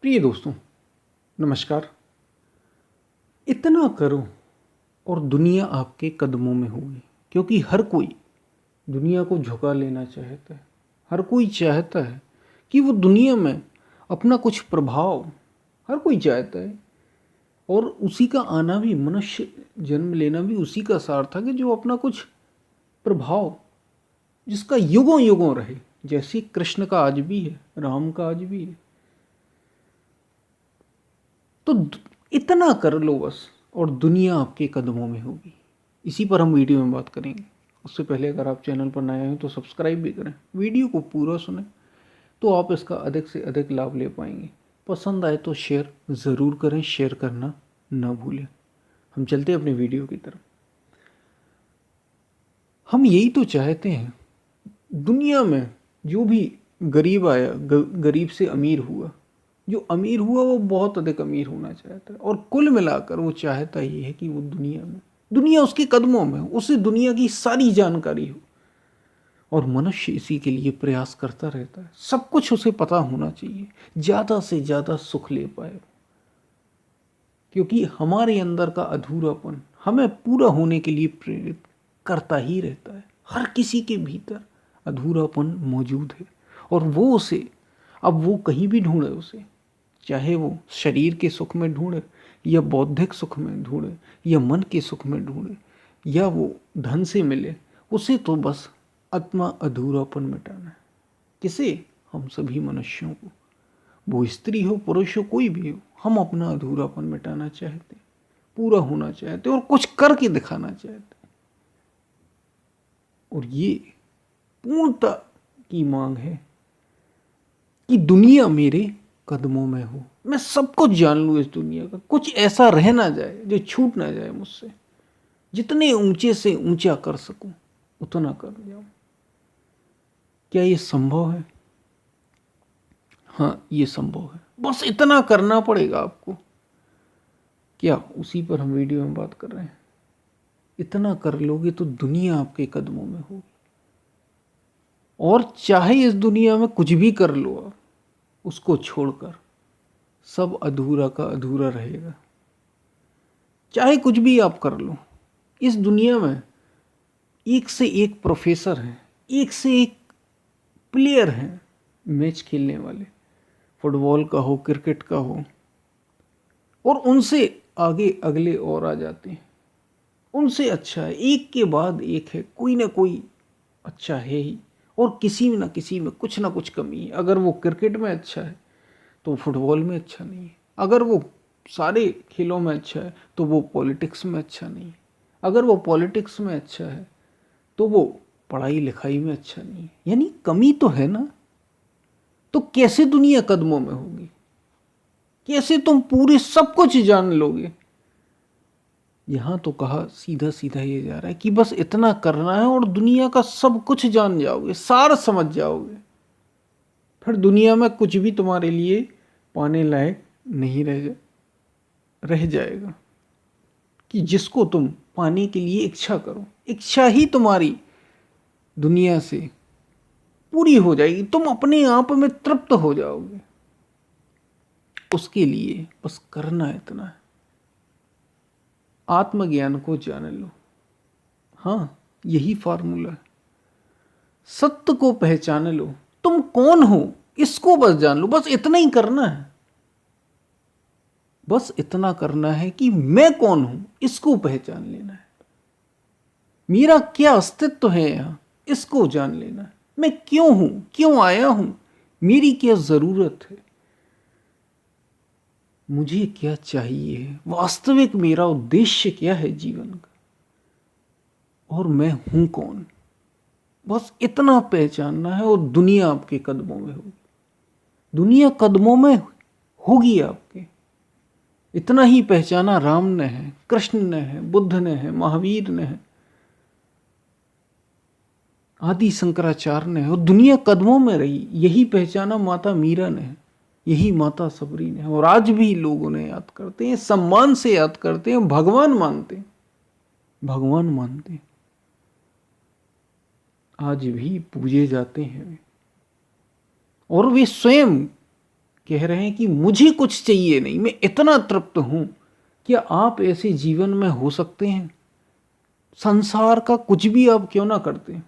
प्रिय दोस्तों, नमस्कार। इतना करो और दुनिया आपके कदमों में होगी, क्योंकि हर कोई दुनिया को झुका लेना चाहता है। हर कोई चाहता है कि वो दुनिया में अपना कुछ प्रभाव, हर कोई चाहता है। और उसी का आना भी, मनुष्य जन्म लेना भी उसी का सार था कि जो अपना कुछ प्रभाव, जिसका युगों युगों रहे। जैसे कृष्ण का आज भी है, राम का आज भी है। तो इतना कर लो बस, और दुनिया आपके कदमों में होगी। इसी पर हम वीडियो में बात करेंगे। उससे पहले अगर आप चैनल पर नए हैं तो सब्सक्राइब भी करें, वीडियो को पूरा सुनें, तो आप इसका अधिक से अधिक लाभ ले पाएंगे। पसंद आए तो शेयर ज़रूर करें, शेयर करना ना भूलें। हम चलते हैं अपने वीडियो की तरफ। हम यही तो चाहते हैं, दुनिया में जो भी गरीब आया, गरीब से अमीर हुआ, जो अमीर हुआ वो बहुत अधिक अमीर होना चाहता है। और कुल मिलाकर वो चाहता ये है कि वो दुनिया उसके कदमों में हो, उसे दुनिया की सारी जानकारी हो। और मनुष्य इसी के लिए प्रयास करता रहता है। सब कुछ उसे पता होना चाहिए, ज़्यादा से ज़्यादा सुख ले पाए। क्योंकि हमारे अंदर का अधूरापन हमें पूरा होने के लिए प्रेरित करता ही रहता है। हर किसी के भीतर अधूरापन मौजूद है, और वो उसे, अब वो कहीं भी ढूंढे उसे, चाहे वो शरीर के सुख में ढूंढे, या बौद्धिक सुख में ढूंढे, या मन के सुख में ढूंढे, या वो धन से मिले, उसे तो बस आत्मा अधूरापन मिटाना है। किसे? हम सभी मनुष्यों को। वो स्त्री हो, पुरुष हो, कोई भी हो, हम अपना अधूरापन मिटाना चाहते, पूरा होना चाहते और कुछ करके दिखाना चाहते। और ये पूर्णता की मांग है कि दुनिया मेरे कदमों में हो। मैं सब कुछ जान लूँ इस दुनिया का, कुछ ऐसा रह ना जाए जो छूट ना जाए मुझसे। जितने ऊंचे से ऊंचा कर सकूं उतना कर जाऊं। क्या ये संभव है? हाँ, ये संभव है। बस इतना करना पड़ेगा आपको। क्या? उसी पर हम वीडियो में बात कर रहे हैं। इतना कर लोगे तो दुनिया आपके कदमों में होगी। और चाहे इस दुनिया में कुछ भी कर लो आप, उसको छोड़कर सब अधूरा का अधूरा रहेगा। चाहे कुछ भी आप कर लो, इस दुनिया में एक से एक प्रोफेसर हैं, एक से एक प्लेयर हैं मैच खेलने वाले, फुटबॉल का हो, क्रिकेट का हो, और उनसे आगे अगले और आ जाते हैं। उनसे अच्छा है, एक के बाद एक है, कोई ना कोई अच्छा है ही। और किसी में ना किसी में कुछ ना कुछ कमी है। अगर वो क्रिकेट में अच्छा है तो फुटबॉल में अच्छा नहीं है। अगर वो सारे खेलों में अच्छा है तो वो पॉलिटिक्स में अच्छा नहीं है। अगर वो पॉलिटिक्स में अच्छा है तो वो पढ़ाई लिखाई में अच्छा नहीं है। यानी कमी तो है ना। तो कैसे दुनिया कदमों में होगी? कैसे तुम पूरे सब कुछ जान लोगे? यहां तो कहा सीधा सीधा ये जा रहा है कि बस इतना करना है और दुनिया का सब कुछ जान जाओगे, सार समझ जाओगे। फिर दुनिया में कुछ भी तुम्हारे लिए पाने लायक नहीं रह जाएगा। कि जिसको तुम पाने के लिए इच्छा करो, इच्छा ही तुम्हारी दुनिया से पूरी हो जाएगी। तुम अपने आप में तृप्त हो जाओगे। उसके लिए बस करना इतना है, आत्मज्ञान को जान लो। हाँ, यही फार्मूला है। सत्य को पहचान लो। तुम कौन हो इसको बस जान लो। बस इतना ही करना है। बस इतना करना है कि मैं कौन हूं इसको पहचान लेना है। मेरा क्या अस्तित्व है यहां, इसको जान लेना है। मैं क्यों हूं, क्यों आया हूं, मेरी क्या जरूरत है, मुझे क्या चाहिए, वास्तविक मेरा उद्देश्य क्या है जीवन का, और मैं हूं कौन। बस इतना पहचानना है और दुनिया आपके कदमों में होगी। दुनिया कदमों में होगी आपके। इतना ही पहचाना राम ने है, कृष्ण ने है, बुद्ध ने है, महावीर ने है, आदि शंकराचार्य ने है, और दुनिया कदमों में रही। यही पहचाना माता मीरा ने है, यही माता सबरी ने है। और आज भी लोग उन्हें याद करते हैं, सम्मान से याद करते हैं, भगवान मानते हैं, भगवान मानते हैं। आज भी पूजे जाते हैं। और वे स्वयं कह रहे हैं कि मुझे कुछ चाहिए नहीं, मैं इतना तृप्त हूं। क्या आप ऐसे जीवन में हो सकते हैं? संसार का कुछ भी आप क्यों ना करते,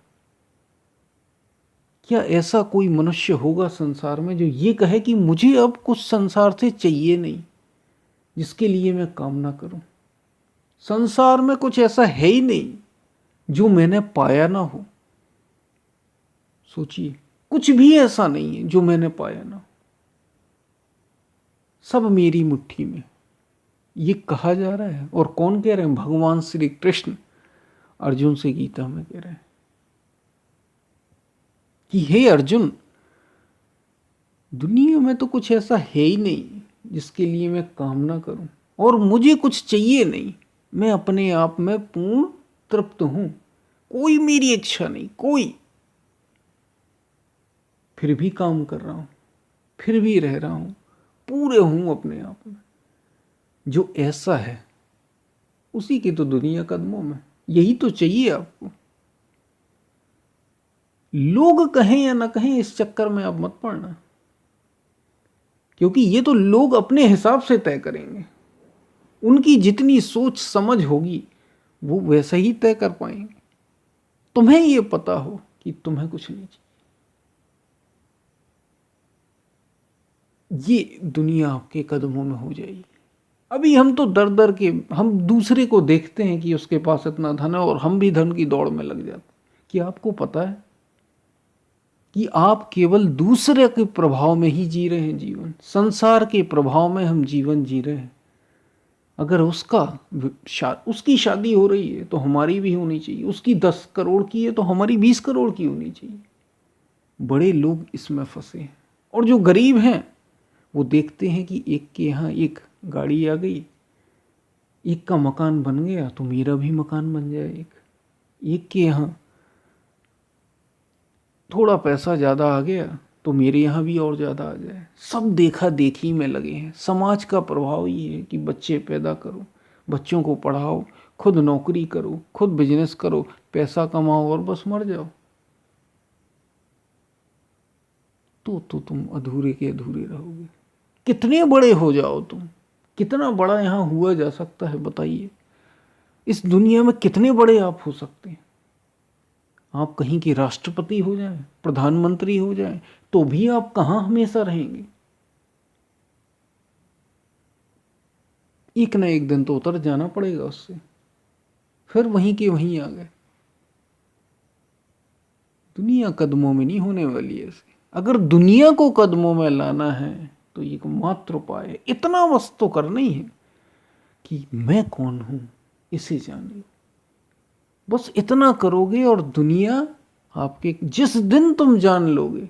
क्या ऐसा कोई मनुष्य होगा संसार में जो ये कहे कि मुझे अब कुछ संसार से चाहिए नहीं जिसके लिए मैं कामना करूं? संसार में कुछ ऐसा है ही नहीं जो मैंने पाया ना हो। सोचिए, कुछ भी ऐसा नहीं है जो मैंने पाया ना हो। सब मेरी मुट्ठी में, ये कहा जा रहा है। और कौन कह रहे हैं? भगवान श्री कृष्ण अर्जुन से गीता में कह रहे हैं कि हे अर्जुन, दुनिया में तो कुछ ऐसा है ही नहीं जिसके लिए मैं कामना करूं, और मुझे कुछ चाहिए नहीं। मैं अपने आप में पूर्ण तृप्त हूं, कोई मेरी इच्छा नहीं, कोई। फिर भी काम कर रहा हूं, फिर भी रह रहा हूं, पूरे हूं अपने आप में। जो ऐसा है उसी की तो दुनिया कदमों में। यही तो चाहिए आपको। लोग कहें या ना कहें, इस चक्कर में आप मत पड़ना, क्योंकि ये तो लोग अपने हिसाब से तय करेंगे। उनकी जितनी सोच समझ होगी वो वैसा ही तय कर पाएंगे। तुम्हें ये पता हो कि तुम्हें कुछ नहीं चाहिए। ये दुनिया आपके कदमों में हो जाएगी। अभी हम तो दर दर के हम दूसरे को देखते हैं कि उसके पास इतना धन है और हम भी धन की दौड़ में लग जाते हैं। कि आपको पता है कि आप केवल दूसरे के प्रभाव में ही जी रहे हैं जीवन। संसार के प्रभाव में हम जीवन जी रहे हैं। अगर उसकी शादी हो रही है तो हमारी भी होनी चाहिए। उसकी 10 करोड़ की है तो हमारी 20 करोड़ की होनी चाहिए। बड़े लोग इसमें फंसे हैं। और जो गरीब हैं वो देखते हैं कि एक के यहाँ एक गाड़ी आ गई, एक का मकान बन गया तो मेरा भी मकान बन जाए। एक के यहाँ थोड़ा पैसा ज़्यादा आ गया तो मेरे यहाँ भी और ज़्यादा आ जाए। सब देखा देखी में लगे हैं। समाज का प्रभाव ये है कि बच्चे पैदा करो, बच्चों को पढ़ाओ, खुद नौकरी करो, खुद बिजनेस करो, पैसा कमाओ और बस मर जाओ। तो तुम अधूरे के अधूरे रहोगे। कितने बड़े हो जाओ तुम, कितना बड़ा यहाँ हुआ जा सकता है बताइए। इस दुनिया में कितने बड़े आप हो सकते हैं। आप कहीं के राष्ट्रपति हो जाएं, प्रधानमंत्री हो जाएं, तो भी आप कहाँ हमेशा रहेंगे। एक ना एक दिन तो उतर जाना पड़ेगा उससे। फिर वहीं के वहीं आ गए। दुनिया कदमों में नहीं होने वाली ऐसे। अगर दुनिया को कदमों में लाना है तो ये मात्र उपाय है। इतना बस तो करना ही है कि मैं कौन हूं इसे जानिए। बस इतना करोगे और दुनिया आपके, जिस दिन तुम जान लोगे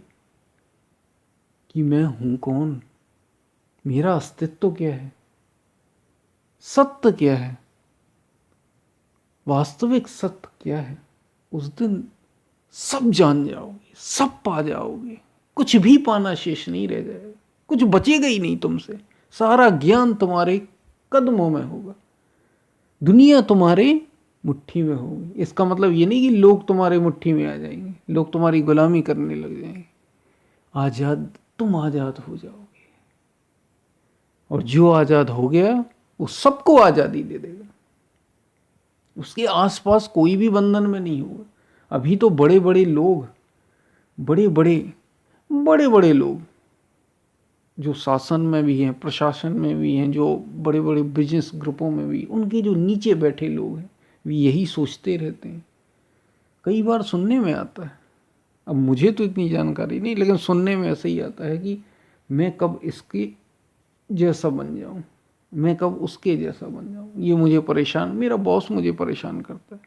कि मैं हूं कौन, मेरा अस्तित्व क्या है, सत्य क्या है, वास्तविक सत्य क्या है, उस दिन सब जान जाओगे, सब पा जाओगे। कुछ भी पाना शेष नहीं रह जाएगा, कुछ बचेगा ही नहीं तुमसे। सारा ज्ञान तुम्हारे कदमों में होगा। दुनिया तुम्हारे मुट्ठी में होगी। इसका मतलब ये नहीं कि लोग तुम्हारे मुट्ठी में आ जाएंगे, लोग तुम्हारी गुलामी करने लग जाएंगे। तुम आजाद हो जाओगे। और जो आजाद हो गया वो सबको आजादी दे देगा। उसके आसपास कोई भी बंधन में नहीं होगा। अभी तो बड़े बड़े लोग, बड़े बड़े लोग जो शासन में भी हैं, प्रशासन में भी हैं, जो बड़े बड़े बिजनेस ग्रुपों में भी, उनके जो नीचे बैठे लोग हैं वे यही सोचते रहते हैं। कई बार सुनने में आता है, अब मुझे तो इतनी जानकारी नहीं, लेकिन सुनने में ऐसा ही आता है कि मैं कब इसके जैसा बन जाऊं, मैं कब उसके जैसा बन जाऊं, ये मुझे परेशान, मेरा बॉस मुझे परेशान करता है।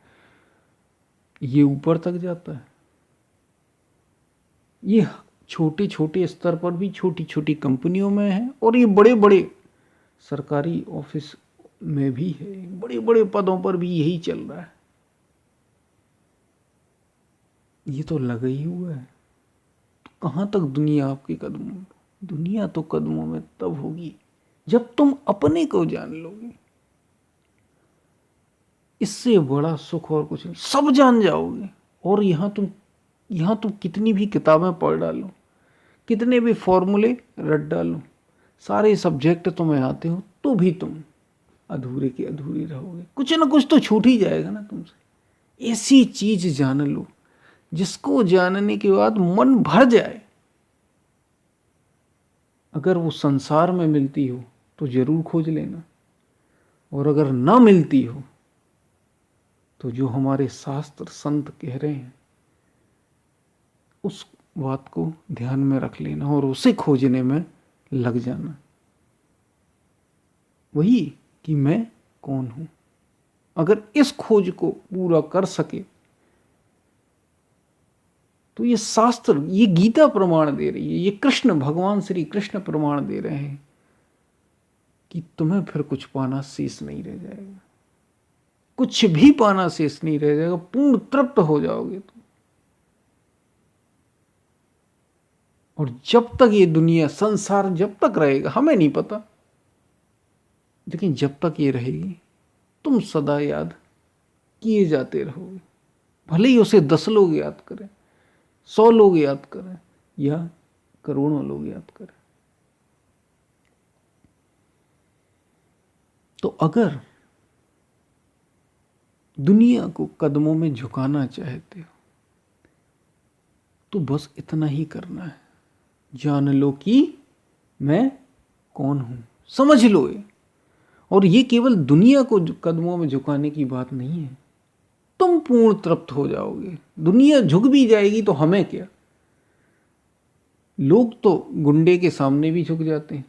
ये ऊपर तक जाता है। ये छोटे छोटे स्तर पर भी छोटी छोटी कंपनियों में है, और ये बड़े बड़े सरकारी ऑफिस में भी है। बड़े बड़े पदों पर भी यही चल रहा है। ये तो लगा ही हुआ है। तो कहाँ तक दुनिया आपके कदमों में? दुनिया तो कदमों में तब होगी जब तुम अपने को जान लोगे। इससे बड़ा सुख और कुछ नहीं। सब जान जाओगे। और यहाँ तुम कितनी भी किताबें पढ़ डालो, कितने भी फॉर्मूले रट डालो, सारे सब्जेक्ट तुम्हें आते हो तो भी तुम अधूरे के अधूरे रहोगे, कुछ ना कुछ तो छूट ही जाएगा ना तुमसे। ऐसी चीज जान लो जिसको जानने के बाद मन भर जाए। अगर वो संसार में मिलती हो तो जरूर खोज लेना, और अगर ना मिलती हो तो जो हमारे शास्त्र संत कह रहे हैं उस बात को ध्यान में रख लेना और उसे खोजने में लग जाना। वही कि मैं कौन हूं। अगर इस खोज को पूरा कर सके तो ये शास्त्र, ये गीता प्रमाण दे रही है, ये कृष्ण भगवान श्री कृष्ण प्रमाण दे रहे हैं कि तुम्हें फिर कुछ पाना शेष नहीं रह जाएगा, कुछ भी पाना शेष नहीं रह जाएगा, पूर्ण तृप्त हो जाओगे तुम। और जब तक ये दुनिया, संसार जब तक रहेगा हमें नहीं पता, लेकिन जब तक ये रहेगी तुम सदा याद किए जाते रहोगे। भले ही उसे 10 लोग याद करें, 100 लोग याद करें या करोड़ों लोग याद करें। तो अगर दुनिया को कदमों में झुकाना चाहते हो तो बस इतना ही करना है, जान लो कि मैं कौन हूं, समझ लो ये। और ये केवल दुनिया को कदमों में झुकाने की बात नहीं है, तुम पूर्ण तृप्त हो जाओगे। दुनिया झुक भी जाएगी तो हमें क्या, लोग तो गुंडे के सामने भी झुक जाते हैं,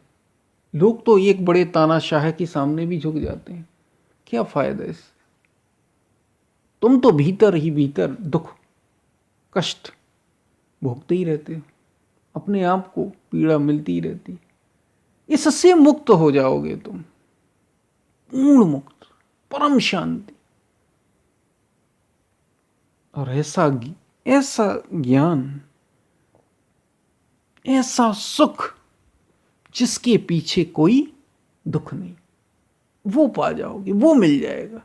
लोग तो एक बड़े तानाशाह के सामने भी झुक जाते हैं, क्या फायदा इससे। तुम तो भीतर ही भीतर दुख कष्ट भोगते ही रहते हो, अपने आप को पीड़ा मिलती ही रहती। इससे मुक्त हो जाओगे तुम, पूर्ण मुक्त, परम शांति। और ऐसा ज्ञान, ऐसा सुख जिसके पीछे कोई दुख नहीं, वो पा जाओगे, वो मिल जाएगा,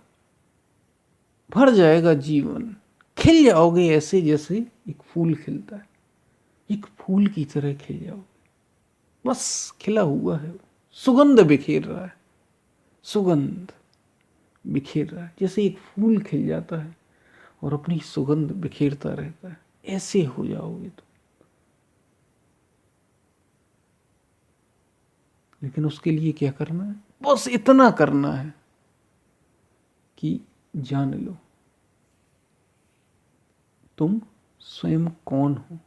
भर जाएगा जीवन, खिल जाओगे ऐसे जैसे एक फूल खिलता है, एक फूल की तरह खिल जाओगे। बस खिला हुआ है, सुगंध बिखेर रहा है, सुगंध बिखेर रहा है, जैसे एक फूल खिल जाता है और अपनी सुगंध बिखेरता रहता है, ऐसे हो जाओगे तुम। लेकिन उसके लिए क्या करना है, बस इतना करना है कि जान लो तुम स्वयं कौन हो।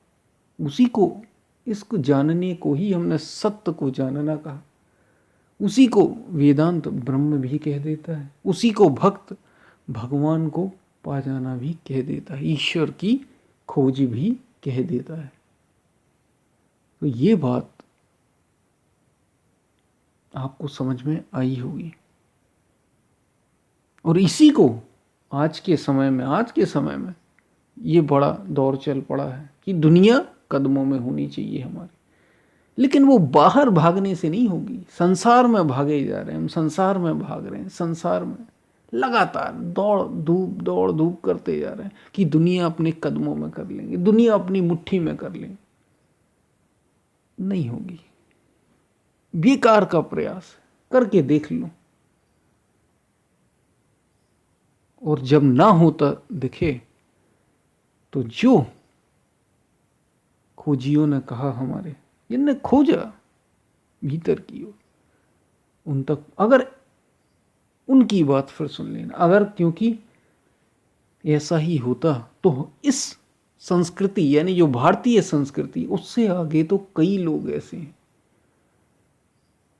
उसी को, इसको जानने को ही हमने सत्य को जानना कहा। उसी को वेदांत ब्रह्म भी कह देता है, उसी को भक्त भगवान को पा जाना भी कह देता है, ईश्वर की खोज भी कह देता है। तो ये बात आपको समझ में आई होगी। और इसी को आज के समय में ये बड़ा दौर चल पड़ा है कि दुनिया कदमों में होनी चाहिए हमारे, लेकिन वो बाहर भागने से नहीं होगी। संसार में भागे जा रहे हैं हम, संसार में भाग रहे हैं, संसार में लगातार दौड़ धूप करते जा रहे हैं कि दुनिया अपने कदमों में कर लेंगे, दुनिया अपनी मुट्ठी में कर लेंगे। नहीं होगी, बेकार का प्रयास करके देख लो। और जब ना होता दिखे तो जो खोजियों ने कहा, हमारे जिनने खोजा भीतर की ओर, उन तक अगर उनकी बात फिर सुन लेना। अगर क्योंकि ऐसा ही होता तो इस संस्कृति, यानी जो भारतीय संस्कृति, उससे आगे तो कई लोग ऐसे हैं,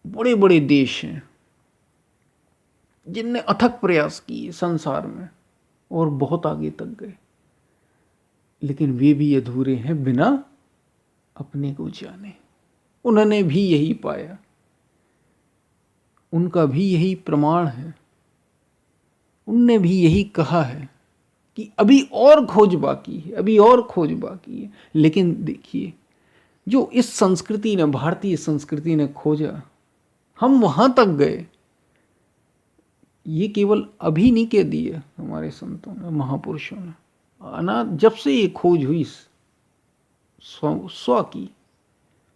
बड़े बड़े देश हैं जिनने अथक प्रयास किए संसार में और बहुत आगे तक गए, लेकिन वे भी अधूरे हैं बिना अपने को जाने। उन्होंने भी यही पाया, उनका भी यही प्रमाण है, उनने भी यही कहा है कि अभी और खोज बाकी है, अभी और खोज बाकी है। लेकिन देखिए, जो इस संस्कृति ने, भारतीय संस्कृति ने खोजा, हम वहां तक गए, ये केवल अभी नहीं कह दिया हमारे संतों ने, महापुरुषों ने। जब से ये खोज हुई स्व की,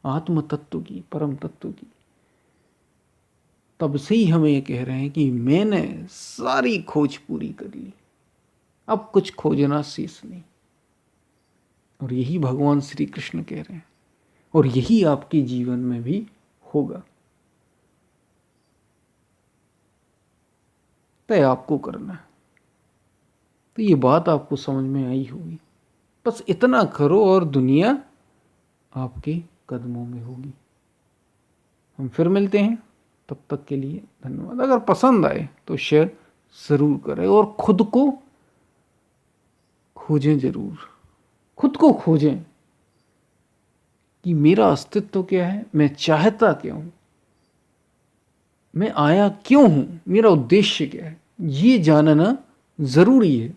आत्म तत्व की, परम तत्व की, तब से ही हमें ये कह रहे हैं कि मैंने सारी खोज पूरी कर ली, अब कुछ खोजना शेष नहीं। और यही भगवान श्री कृष्ण कह रहे हैं, और यही आपके जीवन में भी होगा। तय आपको करना है। तो ये बात आपको समझ में आई होगी। बस इतना करो और दुनिया आपके कदमों में होगी। हम फिर मिलते हैं, तब तक के लिए धन्यवाद। अगर पसंद आए तो शेयर ज़रूर करें और खुद को खोजें जरूर। खुद को खोजें कि मेरा अस्तित्व क्या है, मैं चाहता क्या हूं, मैं आया क्यों हूं, मेरा उद्देश्य क्या है, ये जानना ज़रूरी है।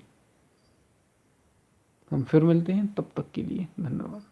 हम फिर मिलते हैं, तब तक के लिए धन्यवाद।